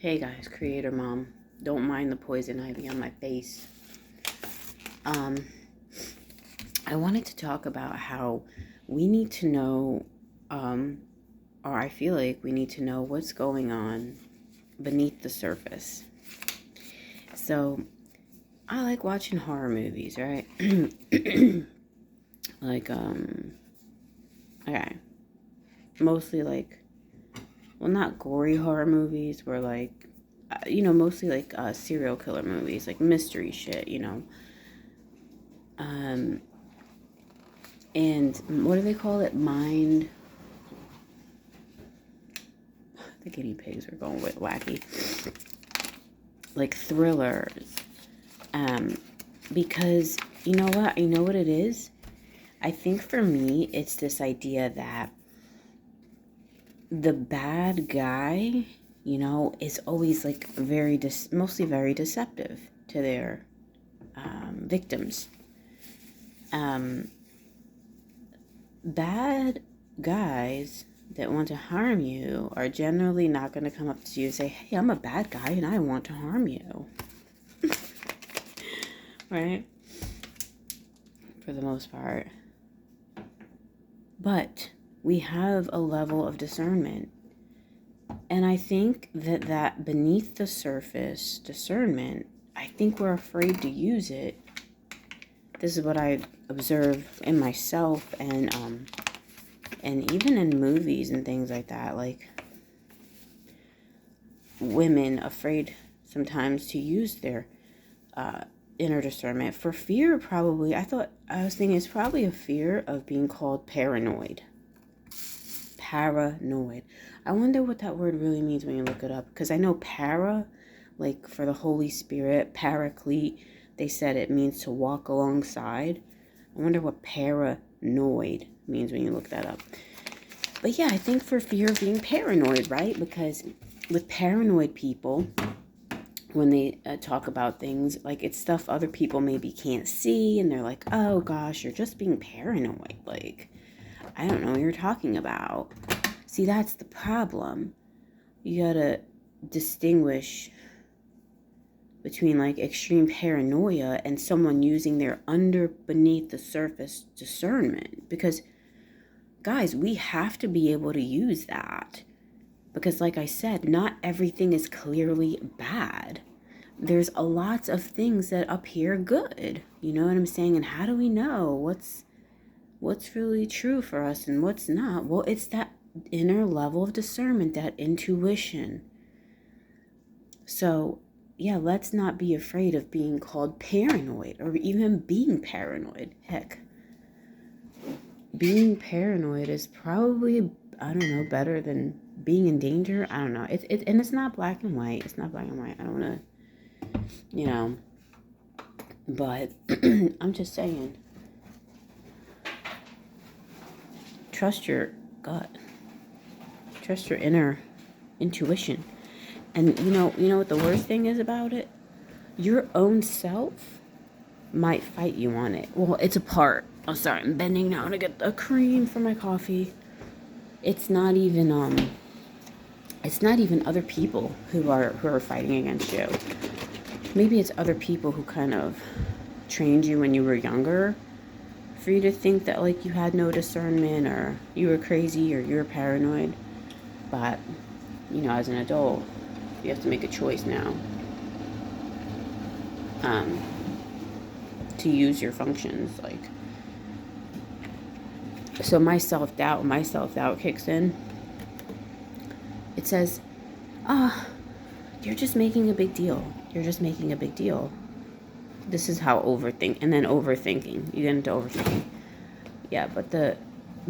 Hey guys, creator mom. Don't mind the poison ivy on my face. I wanted to talk about how we need to know, or I feel like we need to know what's going on beneath the surface. So, I like watching horror movies, right? like, okay. Mostly like, well, not gory horror movies, where like, mostly like serial killer movies, like mystery shit, And what do they call it? The guinea pigs are going with wacky. Like thrillers. Because you know what? You know what it is? I think for me, it's this idea that the bad guy, is always like mostly very deceptive to their victims. Bad guys that want to harm you are generally not going to come up to you and say, hey, I'm a bad guy and I want to harm you. Right? For the most part. But we have a level of discernment. And I think that beneath the surface discernment, I think we're afraid to use it. This is what I observe in myself and even in movies and things like that, like women afraid sometimes to use their inner discernment for fear. Probably, I was thinking it's probably a fear of being called paranoid. Paranoid. I wonder what that word really means when you look it up, because I know para, like for the Holy Spirit, paraclete, they said it means to walk alongside. I wonder what paranoid means when you look that up. But yeah, I think for fear of being paranoid, right? Because with paranoid people, when they talk about things, like it's stuff other people maybe can't see, and they're like, oh gosh, you're just being paranoid. Like, I don't know what you're talking about. See, that's the problem. You gotta distinguish between like extreme paranoia and someone using their beneath the surface discernment. Because guys, we have to be able to use that. Because like I said, not everything is clearly bad. There's a lots of things that appear good. You know what I'm saying? And how do we know what's really true for us and what's not? Well, it's that inner level of discernment, that intuition. So yeah, let's not be afraid of being called paranoid or even being paranoid. Heck, being paranoid is probably, I don't know, better than being in danger. I don't know. And it's not black and white. It's not black and white. I don't want to, but I'm just saying, trust your gut. Trust your inner intuition. And you know what the worst thing is about it? Your own self might fight you on it. Well, it's a part. Oh, sorry, I'm bending now to get the cream for my coffee. It's not even other people who are fighting against you. Maybe it's other people who kind of trained you when you were younger, for you to think that like you had no discernment, or you were crazy, or you were paranoid. But as an adult, you have to make a choice now to use your functions. Like, so my self-doubt kicks in. It says, you're just making a big deal. You're just making a big deal. This is how overthinking. You get into overthinking. Yeah, but the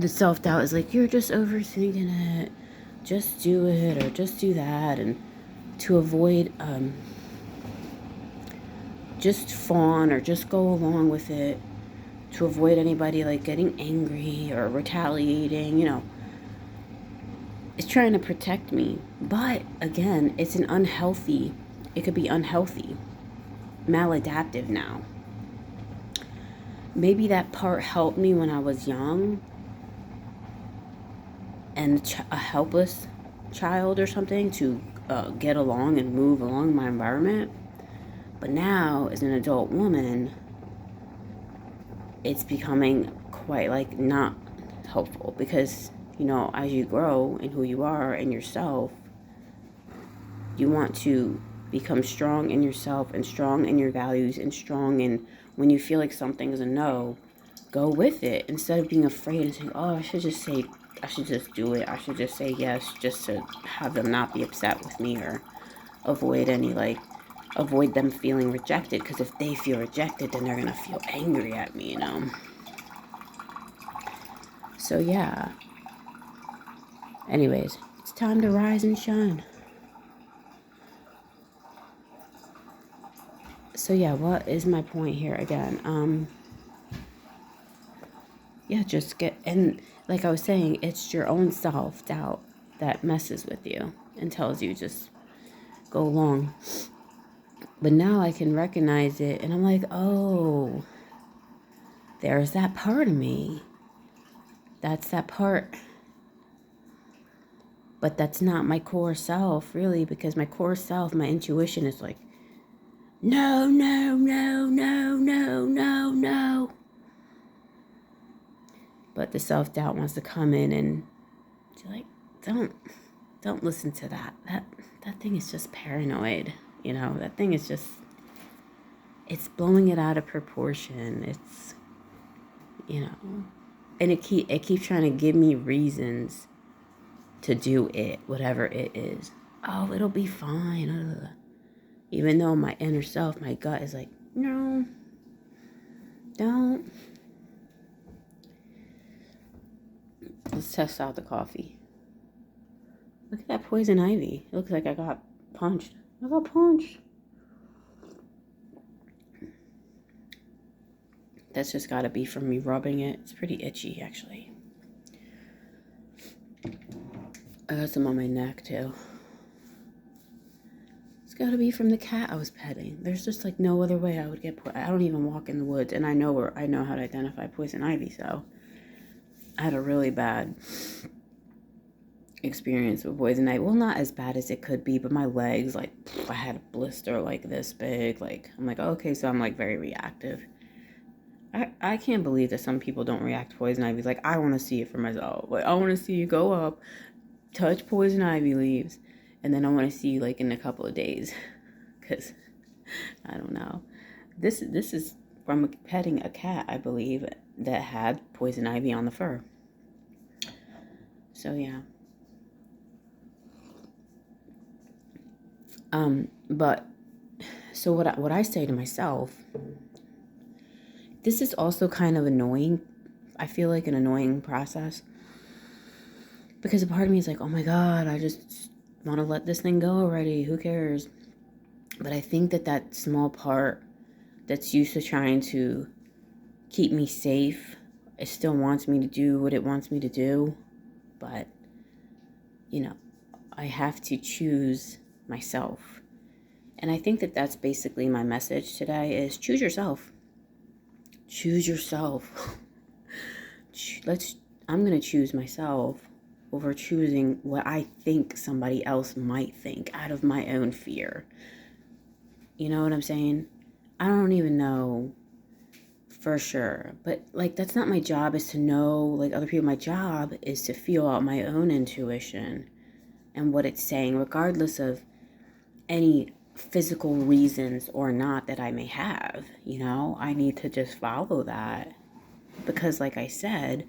self-doubt is like, you're just overthinking it. Just do it, or just do that. And to avoid, just fawn or just go along with it. To avoid anybody like getting angry or retaliating, It's trying to protect me. But again, it could be unhealthy, maladaptive now. Maybe that part helped me when I was young and a helpless child or something, to get along and move along my environment. But now, as an adult woman, it's becoming quite like not helpful because, as you grow in who you are and yourself, you want to become strong in yourself and strong in your values and strong in when you feel like something is a no, go with it instead of being afraid and saying, oh, I should just do it. I should just say yes just to have them not be upset with me or avoid avoid them feeling rejected. Because if they feel rejected, then they're going to feel angry at me. So, yeah. Anyways, it's time to rise and shine. So yeah, what is my point here again? Just and like I was saying, it's your own self-doubt that messes with you and tells you just go along. But now I can recognize it and I'm like, oh, there's that part of me. That's that part. But that's not my core self, really, because my core self, my intuition is like, no, no, no, no, no, no, no. But the self-doubt wants to come in and be like, don't listen to that. That thing is just paranoid. That thing is just, it's blowing it out of proportion. It's, and it keeps trying to give me reasons to do it, whatever it is. Oh, it'll be fine. Ugh. Even though my inner self, my gut is like, no, don't. Let's test out the coffee. Look at that poison ivy. It looks like I got punched. I got punched. That's just gotta be from me rubbing it. It's pretty itchy, actually. I got some on my neck, too. It's gotta be from the cat I was petting. There's just like no other way I would get I don't even walk in the woods, and I know how to identify poison ivy, so I had a really bad experience with poison ivy. Well, not as bad as it could be, but my legs, like, I had a blister like this big. Like, I'm like, okay, so I'm like very reactive. I can't believe that some people don't react to poison ivy. Like, I want to see it for myself. Like, I want to see you go up, touch poison ivy leaves, and then I want to see you like in a couple of days. Because, I don't know. This is from petting a cat, I believe, that had poison ivy on the fur. So, yeah. But, so what I say to myself, this is also kind of annoying. I feel like an annoying process. Because a part of me is like, oh my God, I just want to let this thing go already. Who cares? But I think that small part that's used to trying to keep me safe, it still wants me to do what it wants me to do. But, I have to choose myself. And I think that's basically my message today is choose yourself. Choose yourself. I'm going to choose myself over choosing what I think somebody else might think out of my own fear. You know what I'm saying? I don't even know for sure. But, like, that's not my job, is to know, like, other people. My job is to feel out my own intuition and what it's saying, regardless of any physical reasons or not that I may have. I need to just follow that. Because, like I said,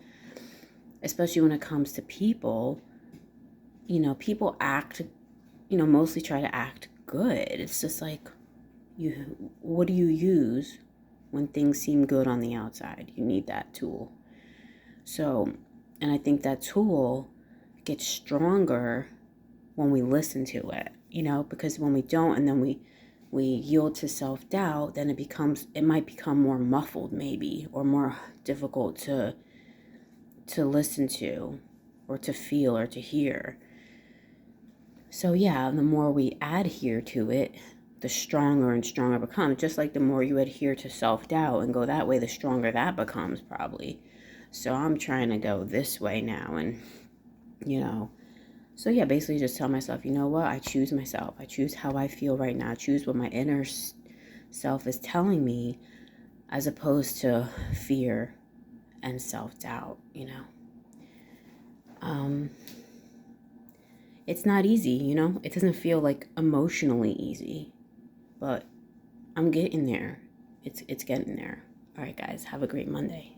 especially when it comes to people, people act, mostly try to act good. It's just like, what do you use when things seem good on the outside? You need that tool. So, and I think that tool gets stronger when we listen to it, because when we don't, and then we yield to self-doubt, then it might become more muffled maybe, or more difficult to listen to, or to feel, or to hear. So yeah, the more we adhere to it, the stronger and stronger it becomes. Just like the more you adhere to self-doubt and go that way, the stronger that becomes probably. So I'm trying to go this way now, and So yeah, basically just tell myself, you know what? I choose myself. I choose how I feel right now. I choose what my inner self is telling me, as opposed to fear and self-doubt, you know. It's not easy, you know. It doesn't feel like emotionally easy, but I'm getting there. It's getting there. All right, guys, have a great Monday.